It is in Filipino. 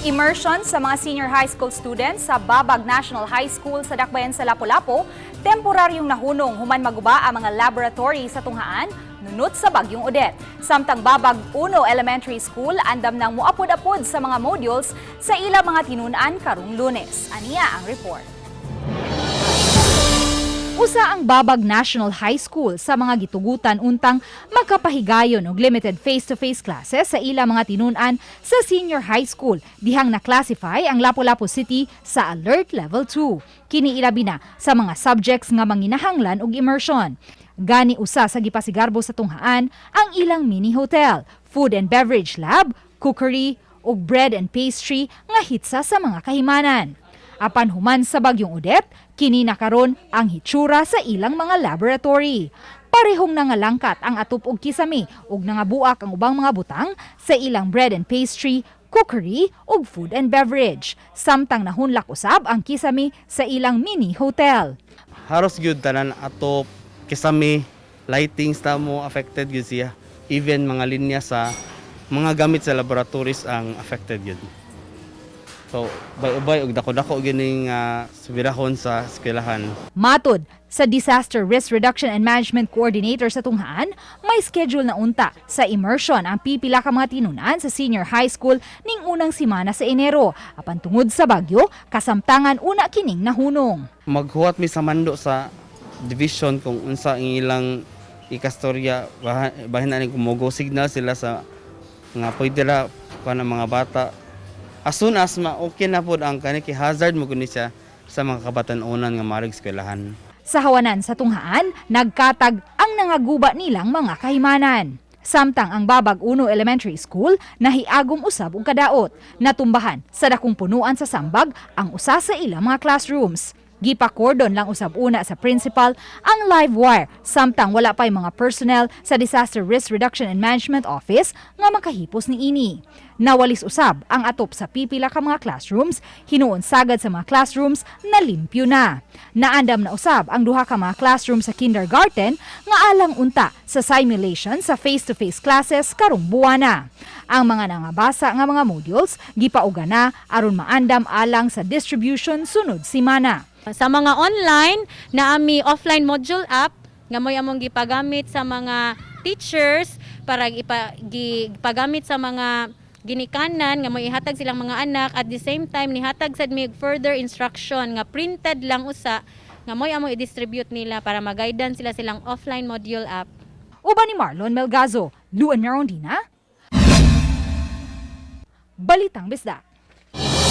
Immersion sa mga senior high school students sa Babag National High School sa Dakbayan sa Lapu-Lapu, temporaryong nahunong human maguba ang mga laboratory sa tunghaan nunot sa Bagyong Odette. Samtang Babag 1 Elementary School andam nang muapod-apod sa mga modules sa ilang mga tinunan karong Lunes. Aniya ang report. Usa ang Babag National High School sa mga gitugutan untang magkapahigayon og limited face-to-face classes sa ilang mga tinunan sa senior high school dihang na-classify ang Lapu-Lapu City sa Alert Level 2. Kini ilabi na sa mga subjects nga manginahanglan og immersion. Gani usa sa gipasigarbo sa tunghaan ang ilang mini hotel, food and beverage lab, cookery ug bread and pastry nga hitsa sa mga kahimanan. Apan human sa Bagyong Odette, kini na karon ang hitsura sa ilang mga laboratory. Parehong nangalangkat ang atop og kisame ug nangabuak ang ubang mga butang sa ilang bread and pastry, cookery ug food and beverage. Samtang nahunlak usab ang kisame sa ilang mini hotel. Haros gyud tanan atop kisame, lightings ta mo affected gyud siya. Even mga linya sa mga gamit sa laboratories ang affected gyud. So, ubay og dako-dako gining subirahon sa eskwelahan. Matod sa Disaster Risk Reduction and Management Coordinator sa tunghaan, may schedule na unta sa immersion ang pipila ka mga tinunan sa senior high school ning unang semana sa Enero. Apan tungod sa bagyo, kasamtangan una kining nahunong. Maghuwat mi sa mando sa division kung unsa ang ilang ikastorya, bahin na kumugo signal sila sa nga pwede ra pa ng mga bata. As soon as okay na po ang kaniki hazard mo kundi siya sa mga kabatan-unan nga marig eskwelahan. Sa hawanan sa tunghaan, nagkatag ang nangaguba nilang mga kahimanan. Samtang ang Babag 1 Elementary School nahiagom usab og kadaot. Natumbahan sa dakong punuan sa sambag ang usa sa ilang mga classrooms. Gipakordon lang usab una sa principal ang live wire samtang wala pay mga personnel sa Disaster Risk Reduction and Management Office nga makahipos ni ini. Nawalis usab ang atop sa pipila ka mga classrooms, hinuon sagad sa mga classrooms na limpyo na. Naandam na usab ang duha ka mga classroom sa kindergarten nga alang unta sa simulation sa face-to-face classes karong buwana. Ang mga nangabasa nga mga modules gipauga na aron maandam alang sa distribution sunod semana. Sa mga online na ami offline module app nga moy among gipagamit sa mga teachers para gipagamit sa mga ginikanan nga moy ihatag silang mga anak at the same time nihatag sad mig further instruction nga printed lang usa nga moy among i-distribute nila para mag-guidean sila silang offline module app. Uban ni Marlon Melgazo, Luan Merondina, Balitang Bisdak.